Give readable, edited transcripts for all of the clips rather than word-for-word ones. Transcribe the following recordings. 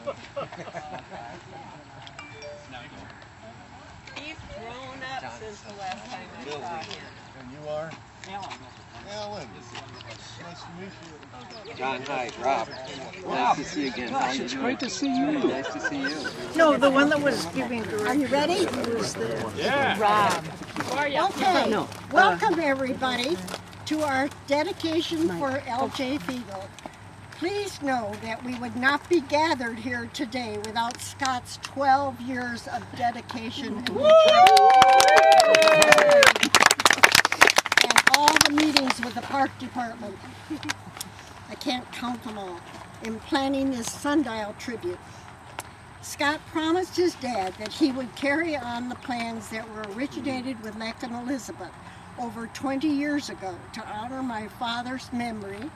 He's grown up since the last time I saw him. And you are? Ellen. Ellen. Nice to meet you. John, hi. Rob. Nice to see you again. Gosh, it's great to see you. Nice to see you. No, the one that was giving directions. Are you ready? Was the Rob. Okay. No. Welcome everybody to our dedication for L.J. Fiegel. Please know that we would not be gathered here today without Scott's 12 years of dedication and all the meetings with the park department. I can't count them all. In planning this sundial tribute, Scott promised his dad that he would carry on the plans that were originated with Leck and Elizabeth over 20 years ago to honor my father's memory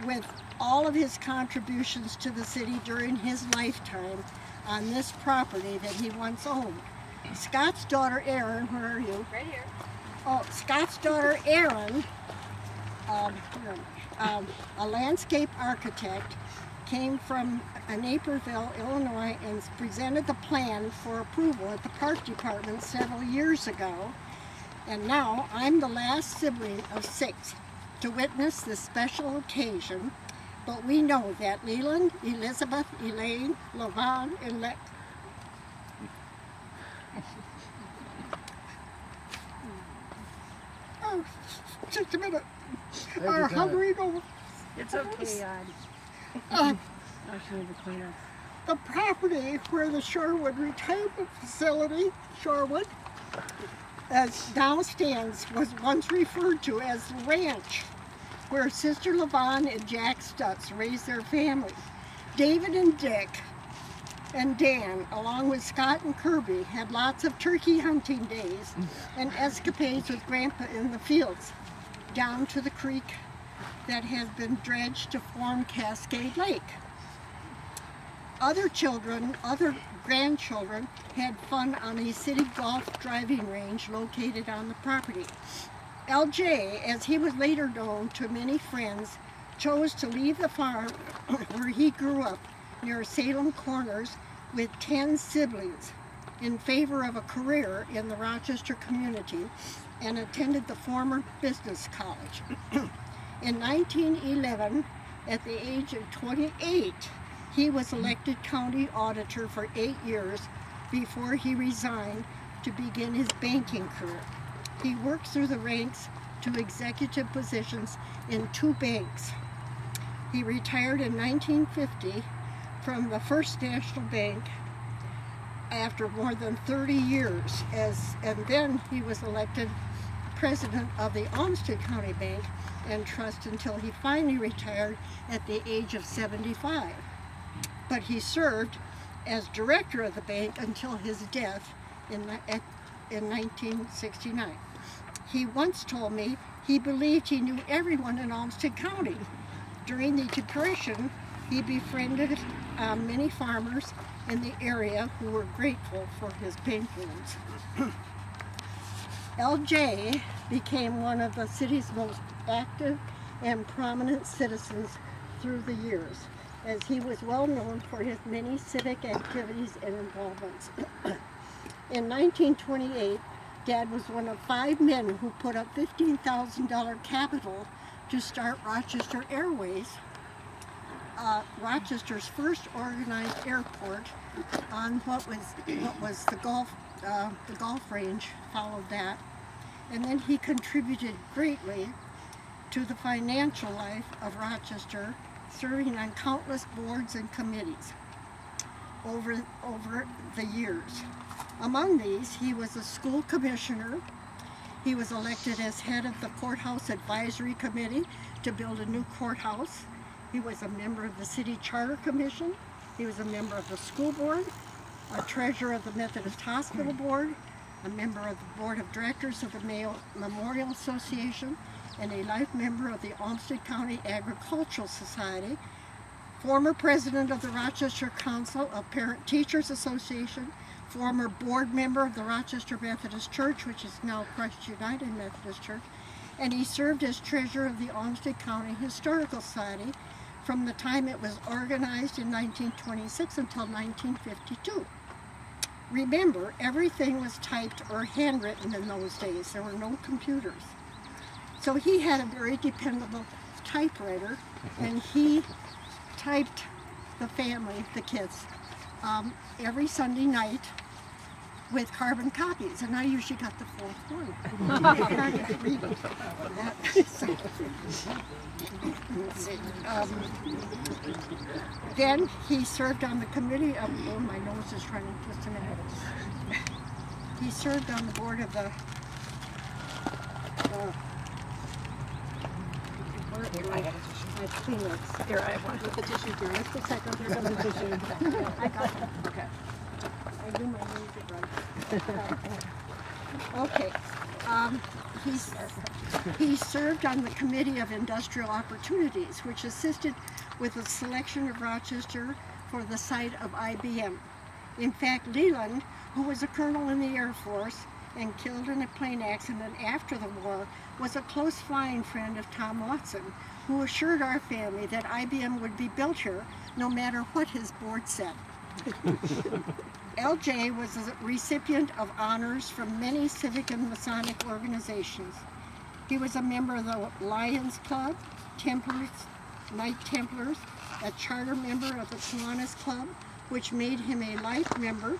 with all of his contributions to the city during his lifetime on this property that he once owned. Scott's daughter Erin, where are you? Right here. Oh, Scott's daughter Erin, a landscape architect, came from Naperville, Illinois, and presented the plan for approval at the park department several years ago. And now I'm the last sibling of 6 to witness this special occasion. But we know that Leland, Elizabeth, Elaine, Levon, and Leck just a minute. Are hungry over. It's okay, Uh, I should need to clean up. the property where the Shorewood Retirement Facility, Shorewood, as now stands, was once referred to as the ranch, where Sister Levon and Jack Stutz raised their family. David and Dick and Dan, along with Scott and Kirby, had lots of turkey hunting days and escapades with Grandpa in the fields, down to the creek that has been dredged to form Cascade Lake. Other grandchildren had fun on a city golf driving range located on the property. LJ, as he was later known to many friends, chose to leave the farm where he grew up near Salem Corners with 10 siblings in favor of a career in the Rochester community and attended the former business college. In 1911, at the age of 28, he was elected county auditor for 8 years before he resigned to begin his banking career. He worked through the ranks to executive positions in 2 banks. He retired in 1950 from the First National Bank after more than 30 years, and then he was elected president of the Olmsted County Bank and Trust until he finally retired at the age of 75. But he served as director of the bank until his death in 1969. He once told me he believed he knew everyone in Olmsted County. During the Depression, he befriended many farmers in the area who were grateful for his bank loans. LJ became one of the city's most active and prominent citizens through the years, as he was well known for his many civic activities and involvements. In 1928, Dad was one of 5 men who put up $15,000 capital to start Rochester Airways, Rochester's first organized airport on what was the golf range followed that. And then he contributed greatly to the financial life of Rochester, serving on countless boards and committees over the years. Among these, he was a school commissioner. He was elected as head of the Courthouse Advisory Committee to build a new courthouse. He was a member of the City Charter Commission. He was a member of the school board, a treasurer of the Methodist Hospital Board, a member of the Board of Directors of the Mayo Memorial Association, and a life member of the Olmsted County Agricultural Society, former president of the Rochester Council of Parent Teachers Association, former board member of the Rochester Methodist Church, which is now Christ United Methodist Church, and he served as treasurer of the Olmsted County Historical Society from the time it was organized in 1926 until 1952. Remember, everything was typed or handwritten in those days. There were no computers. So he had a very dependable typewriter, and he typed the family, the kids, every Sunday night with carbon copies, and I usually got the fourth one. Then he served on the committee of, oh, my nose is running, just a minute. He served on the board of the Here, I have one. With the tissue here. Just a second. Here's some tissue. I got it. Okay. I do my music right. Okay. He served on the Committee of Industrial Opportunities, which assisted with the selection of Rochester for the site of IBM. In fact, Leland, who was a colonel in the Air Force and killed in a plane accident after the war, was a close flying friend of Tom Watson, who assured our family that IBM would be built here no matter what his board said. LJ was a recipient of honors from many civic and Masonic organizations. He was a member of the Lions Club, Templars, Knight Templars, a charter member of the Kiwanis Club, which made him a life member,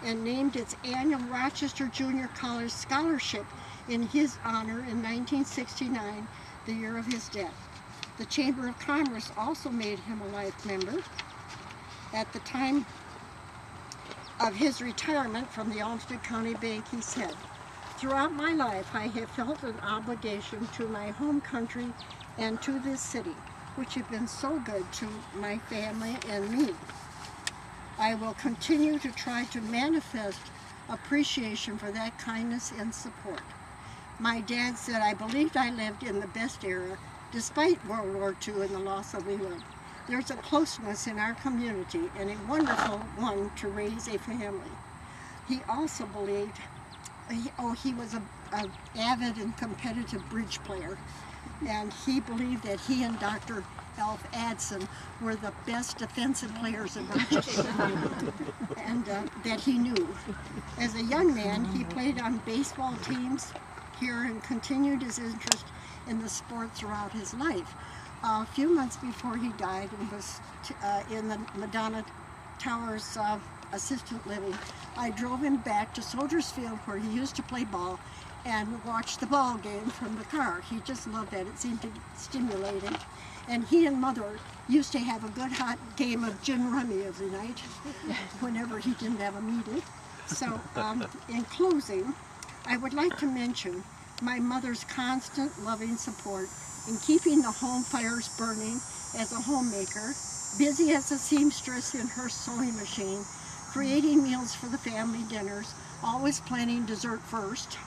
and named its annual Rochester Junior College Scholarship in his honor in 1969, the year of his death. The Chamber of Commerce also made him a life member. At the time of his retirement from the Olmsted County Bank, he said, "Throughout my life, I have felt an obligation to my home country and to this city, which have been so good to my family and me. I will continue to try to manifest appreciation for that kindness and support." My dad said, "I believed I lived in the best era, despite World War II and the loss of Leland. There's a closeness in our community and a wonderful one to raise a family." He also believed, he was an avid and competitive bridge player, and he believed that he and Dr. Alf Adson were the best defensive players in Rochester, and that he knew. As a young man, he played on baseball teams here and continued his interest in the sport throughout his life. A few months before he died and was in the Madonna Towers assistant living, I drove him back to Soldiers Field, where he used to play ball, and watched the ball game from the car. He just loved that. It seemed to stimulate him. And he and Mother used to have a good hot game of gin rummy every night whenever he didn't have a meeting. So in closing, I would like to mention my mother's constant loving support in keeping the home fires burning as a homemaker, busy as a seamstress in her sewing machine, creating meals for the family dinners, always planning dessert first,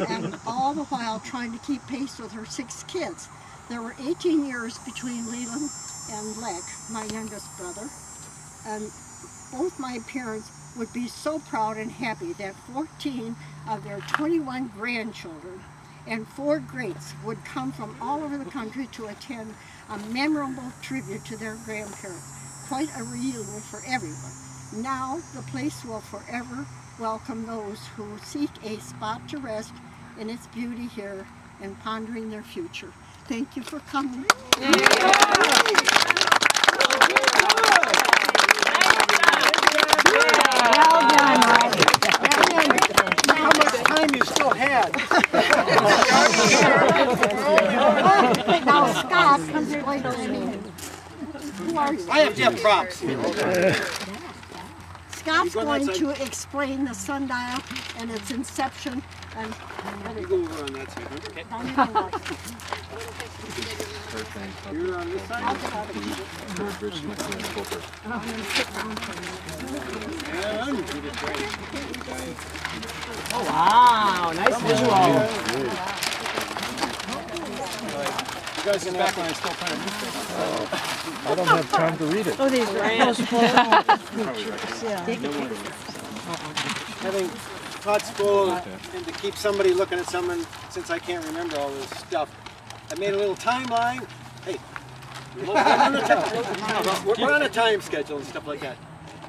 and all the while trying to keep pace with her 6 kids. There were 18 years between Leland and Leck, my youngest brother, and both my parents would be so proud and happy that 14 of their 21 grandchildren and 4 greats would come from all over the country to attend a memorable tribute to their grandparents. Quite a reunion for everyone. Now the place will forever welcome those who seek a spot to rest in its beauty here and pondering their future. Thank you for coming. How much time you still had? Now Scott comes here like who are you? I have to have props. Scott's going to explain the sundial and its inception and You go over on that side. Okay. You're on this side? Oh, wow, nice visual. You guys in the back when I'm still trying to I don't have time to read it. Oh, these ranch having thoughts full and to keep somebody looking at someone since I can't remember all this stuff. I made a little timeline. Hey, We're on a time schedule and stuff like that.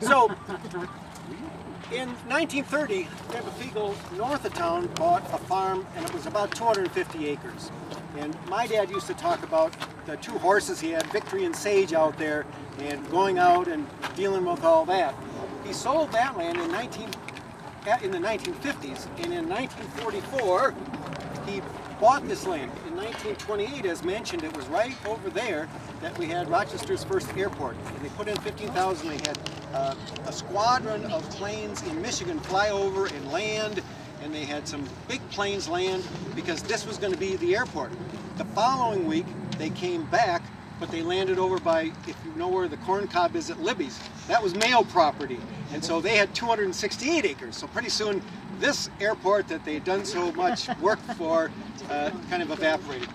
So, in 1930, Grandpa Fiegel, north of town, bought a farm, and it was about 250 acres. And my dad used to talk about the two horses he had, Victory and Sage, out there, and going out and dealing with all that. He sold that land in the 1950s, and in 1944, he bought this land. In 1928, as mentioned, it was right over there that we had Rochester's first airport. And they put in 15,000. They had a squadron of planes in Michigan fly over and land, and they had some big planes land because this was going to be the airport. The following week, they came back, but they landed over by, if you know where the corn cob is at Libby's, that was Mayo property. And so they had 268 acres. So pretty soon, this airport that they had done so much work for kind of evaporated.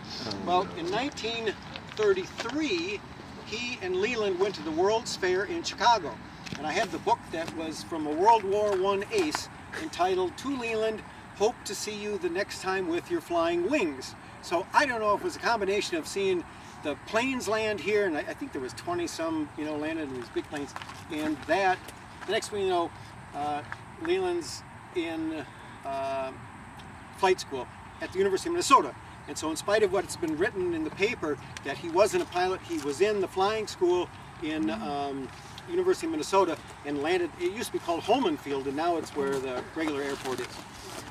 Well, in 1933, he and Leland went to the World's Fair in Chicago. And I had the book that was from a World War I ace entitled To Leland, Hope to See You the Next Time with Your Flying Wings. So I don't know if it was a combination of seeing the planes land here, and I think there was 20-some, landed in these big planes, and that, the next thing you know, Leland's in flight school at the University of Minnesota. And so in spite of what's been written in the paper that he wasn't a pilot, he was in the flying school in University of Minnesota and landed, it used to be called Holman Field, and now it's where the regular airport is.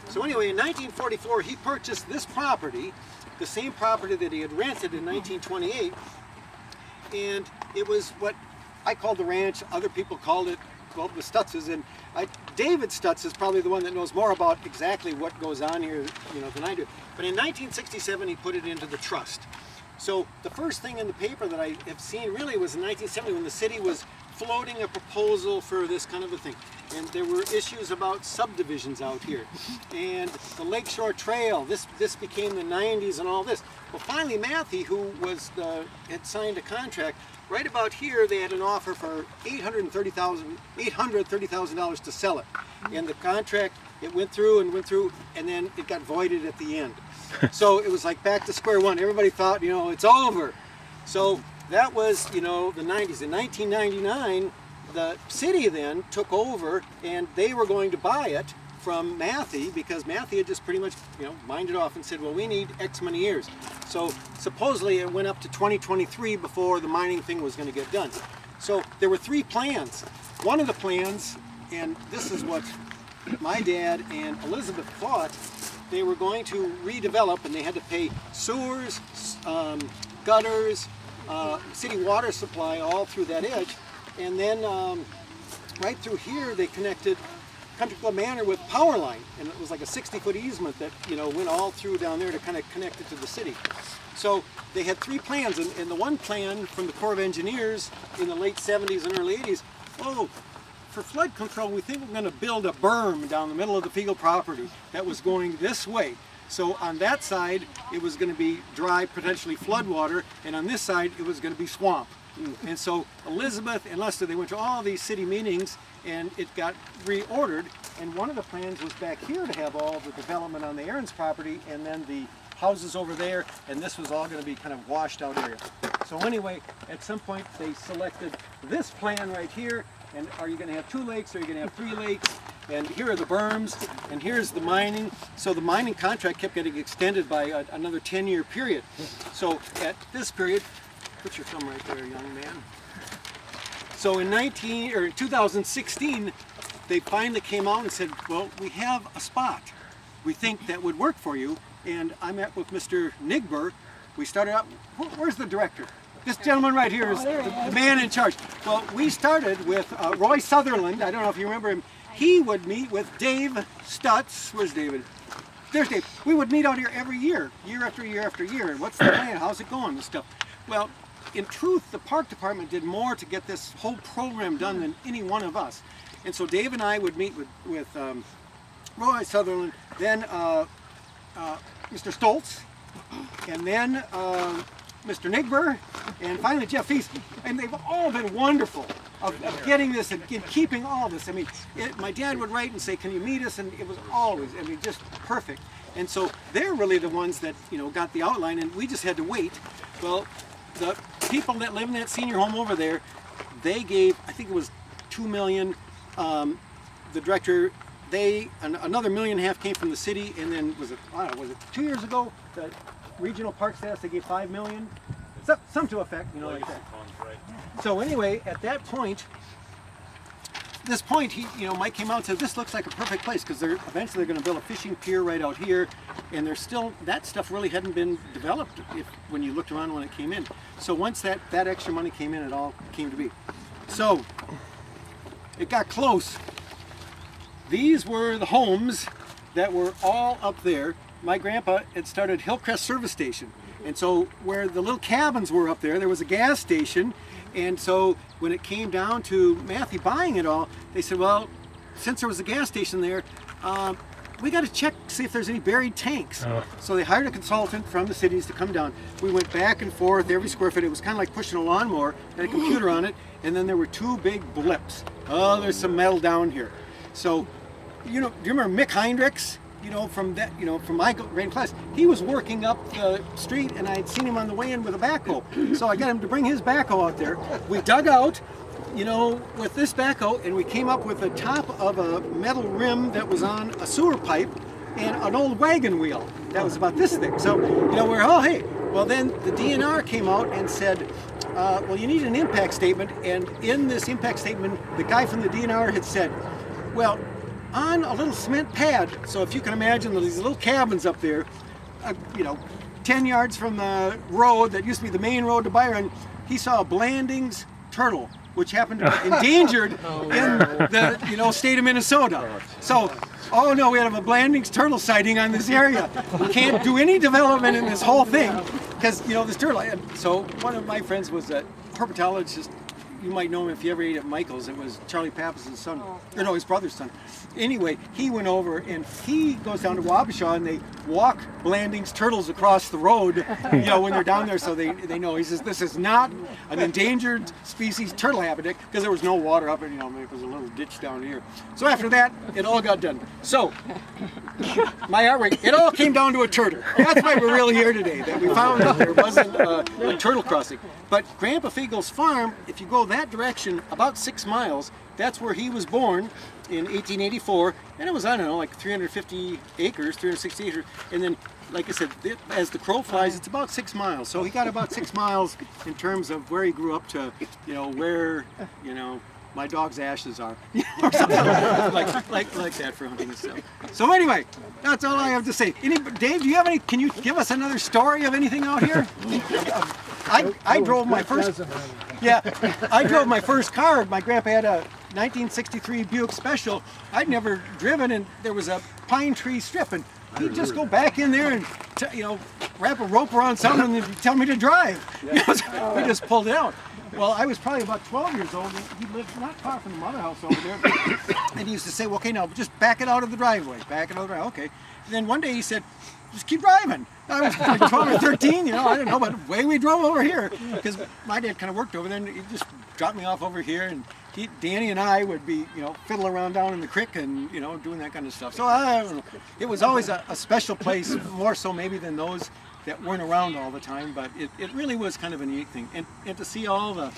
So anyway, in 1944, he purchased this property, the same property that he had rented in 1928, and it was what I called the ranch. Other people called it, well, the Stutzes, and David Stutz is probably the one that knows more about exactly what goes on here, than I do. But in 1967, he put it into the trust. So the first thing in the paper that I have seen really was in 1970 when the city was floating a proposal for this kind of a thing. And there were issues about subdivisions out here. And the Lakeshore Trail, this became the 90s and all this. Well, finally Matthew, who was had signed a contract, right about here they had an offer for $830,000 to sell it. And the contract, it went through, and then it got voided at the end. So it was like back to square one. Everybody thought, it's over. So that was, the 90s. In 1999, the city then took over, and they were going to buy it from Matthew because Matthew had just pretty much, mined it off and said, well, we need X many years. So supposedly it went up to 2023 before the mining thing was going to get done. So there were three plans. One of the plans, and this is what my dad and Elizabeth thought, they were going to redevelop, and they had to pay sewers, gutters, city water supply all through that edge, and then right through here they connected Country Club Manor with power line, and it was like a 60-foot easement that went all through down there to kind of connect it to the city. So they had three plans, and the one plan from the Corps of Engineers in the late 70s and early 80s, for flood control, we think we're going to build a berm down the middle of the Fiegel property that was going this way. So on that side, it was going to be dry, potentially floodwater, and on this side, it was going to be swamp. And so Elizabeth and Lester, they went to all these city meetings, and it got reordered. And one of the plans was back here to have all the development on the Aaron's property, and then the houses over there, and this was all going to be kind of washed out area. So anyway, at some point, they selected this plan right here. And are you going to have 2 lakes, or are you going to have 3 lakes? And here are the berms, and here's the mining. So the mining contract kept getting extended by another 10-year period. So at this period, put your thumb right there, young man. So in 2016, they finally came out and said, well, we have a spot we think that would work for you. And I met with Mr. Nigber. We started out, where's the director? This gentleman right here is the man in charge. Well, we started with Roy Sutherland. I don't know if you remember him. He would meet with Dave Stutz. Where's David? There's Dave. We would meet out here every year after year after year. And what's the plan? How's it going and stuff? Well, in truth, the park department did more to get this whole program done than any one of us. And so Dave and I would meet with Roy Sutherland, then Mr. Stoltz, and then Mr. Nigber, and finally Jeff Feast, and they've all been wonderful of getting this and keeping all this. I mean, my dad would write and say, can you meet us? And it was always, just perfect. And so they're really the ones that, got the outline, and we just had to wait. Well, the people that live in that senior home over there, they gave, I think it was $2 million. The director, another $1.5 million came from the city, and then was it 2 years ago? The regional park status, they gave $5 million. Some to effect, you know, like that. So anyway, at that point, Mike came out and said, this looks like a perfect place, because eventually they're going to build a fishing pier right out here, and there's still, that stuff really hadn't been developed when you looked around when it came in. So once that extra money came in, it all came to be. So it got close. These were the homes that were all up there. My grandpa had started Hillcrest Service Station. And so where the little cabins were up there, there was a gas station. And so when it came down to Matthew buying it all, they said, well, since there was a gas station there, we got to check, see if there's any buried tanks. So they hired a consultant from the cities to come down. We went back and forth every square foot. It was kind of like pushing a lawnmower, had a computer on it, and then there were two big blips. Oh, there's some metal down here. So, do you remember Mick Heinrichs? From my grade class, he was working up the street, and I had seen him on the way in with a backhoe. So I got him to bring his backhoe out there. We dug out, with this backhoe, and we came up with the top of a metal rim that was on a sewer pipe and an old wagon wheel that was about this thick. So, we're, oh, hey. Well, then the DNR came out and said, well, you need an impact statement. And in this impact statement, the guy from the DNR had said, well, on a little cement pad, so if you can imagine these little cabins up there, 10 yards from the road that used to be the main road to Byron, he saw a Blandings turtle, which happened to be endangered in the state of Minnesota. So, oh no, we have a Blandings turtle sighting on this area. We can't do any development in this whole thing because this turtle. And so one of my friends was a herpetologist. You might know him if you ever ate at Michael's. It was Charlie Pappas' son, or no, his brother's son. Anyway, he went over and he goes down to Wabasha and they walk Blandings turtles across the road, when they're down there, so they know. He says this is not an endangered species turtle habitat because there was no water up, and it was a little ditch down here. So after that, it all got done. So my heart rate, it all came down to a turtle. That's why we're really here today. That we found that there wasn't a turtle crossing. But Grandpa Fiegel's farm, if you go that direction about 6 miles, that's where he was born in 1884, and it was, I don't know, like 350 acres, 360 acres, and then, like I said, as the crow flies, it's about 6 miles. So he got about 6 miles in terms of where he grew up to, where, my dog's ashes are, or something like that for hunting and stuff. So anyway, that's all I have to say. Dave, do you have any? Can you give us another story of anything out here? I drove my first. Yeah, I drove my first car. My grandpa had a 1963 Buick Special. I'd never driven, and there was a pine tree strip, and he'd just go back in there and wrap a rope around something and tell me to drive. We just pulled it out. Well, I was probably about 12 years old. He lived not far from the mother house over there. And he used to say, well, okay, now just back it out of the driveway. Back it out of the driveway. Okay. And then one day he said, just keep driving. I was like 12 or 13, I didn't know, but away we drove over here. Because my dad kind of worked over there, and he just dropped me off over here. And Danny and I would be, fiddle around down in the creek and, doing that kind of stuff. So I don't know. It was always a special place, more so maybe than those that weren't around all the time, but it really was kind of a neat thing. And to see all the,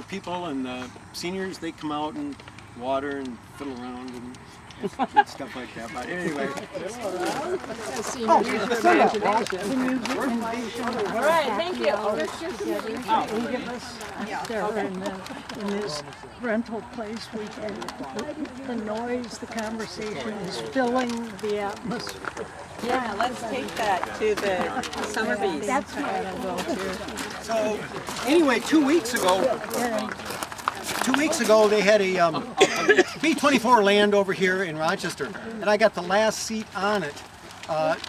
people and the seniors, they come out and water and fiddle around and stuff like that. But anyway. All right, thank you. There in this rental place, the noise, the conversation is filling the atmosphere. Yeah, let's take that to the summer beast. That's why I go to. So anyway, 2 weeks ago, they had a B-24 land over here in Rochester, and I got the last seat on it.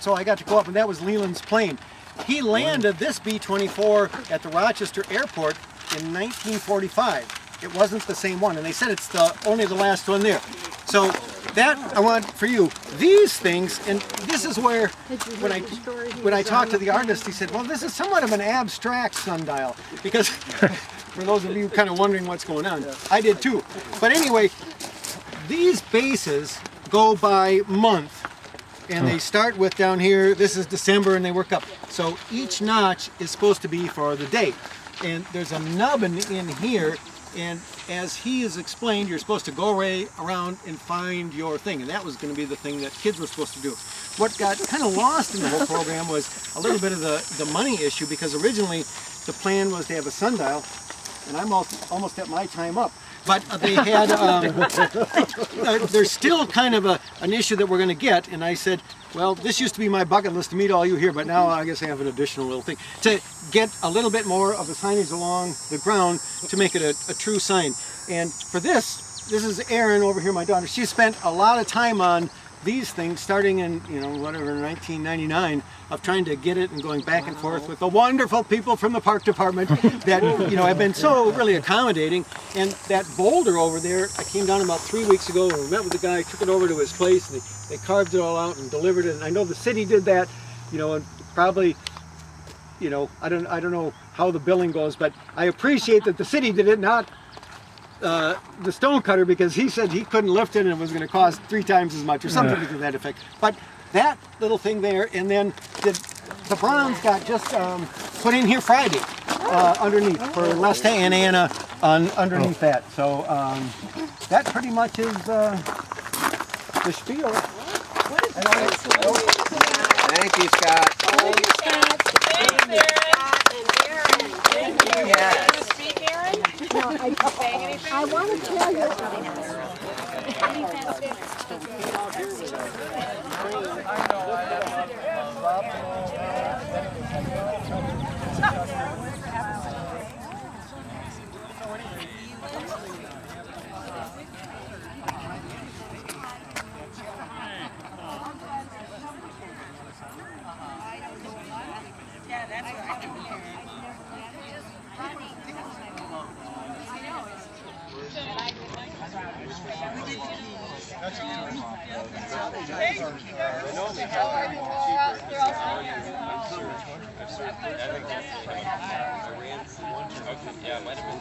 So I got to go up, and that was Leland's plane. He landed this B-24 at the Rochester airport in 1945. It wasn't the same one, and they said it's only the last one there. So that I want for you. These things, and this is where when I talked to the artist, he said, well, this is somewhat of an abstract sundial, because for those of you kind of wondering what's going on, I did too. But anyway, these bases go by month, and they start with down here, this is December, and they work up. So each notch is supposed to be for the day. and there's a nubbin in here, and as he has explained, you're supposed to go around and find your thing, and that was going to be the thing that kids were supposed to do. What got kind of lost in the whole program was a little bit of the money issue, because originally the plan was to have a sundial, and I'm almost at my time up. But they had, there's still kind of an issue that we're going to get, and I said, well, this used to be my bucket list to meet all you here, but now I guess I have an additional little thing to get a little bit more of the signage along the ground to make it a true sign. And for this is Erin over here, my daughter. She spent a lot of time on these things starting in, whatever, 1999, of trying to get it and going back and forth with the wonderful people from the park department that, have been so really accommodating. And that boulder over there, I came down about 3 weeks ago and we met with the guy, took it over to his place, and they carved it all out and delivered it. And I know the city did that, and probably, I don't know how the billing goes, but I appreciate that the city did it, not the stone cutter, because he said he couldn't lift it and it was going to cost 3 times as much or something to that effect. But that little thing there, and then the bronze got just put in here Friday underneath for Lesta and Anna underneath that. So that pretty much is the spiel. Thank you, Scott. Thank you, Scott. Thanks, Erin. Thank you. Yes. You want to speak, Erin? No, I want to tell you. Yeah, that's right. Yeah, it might have been.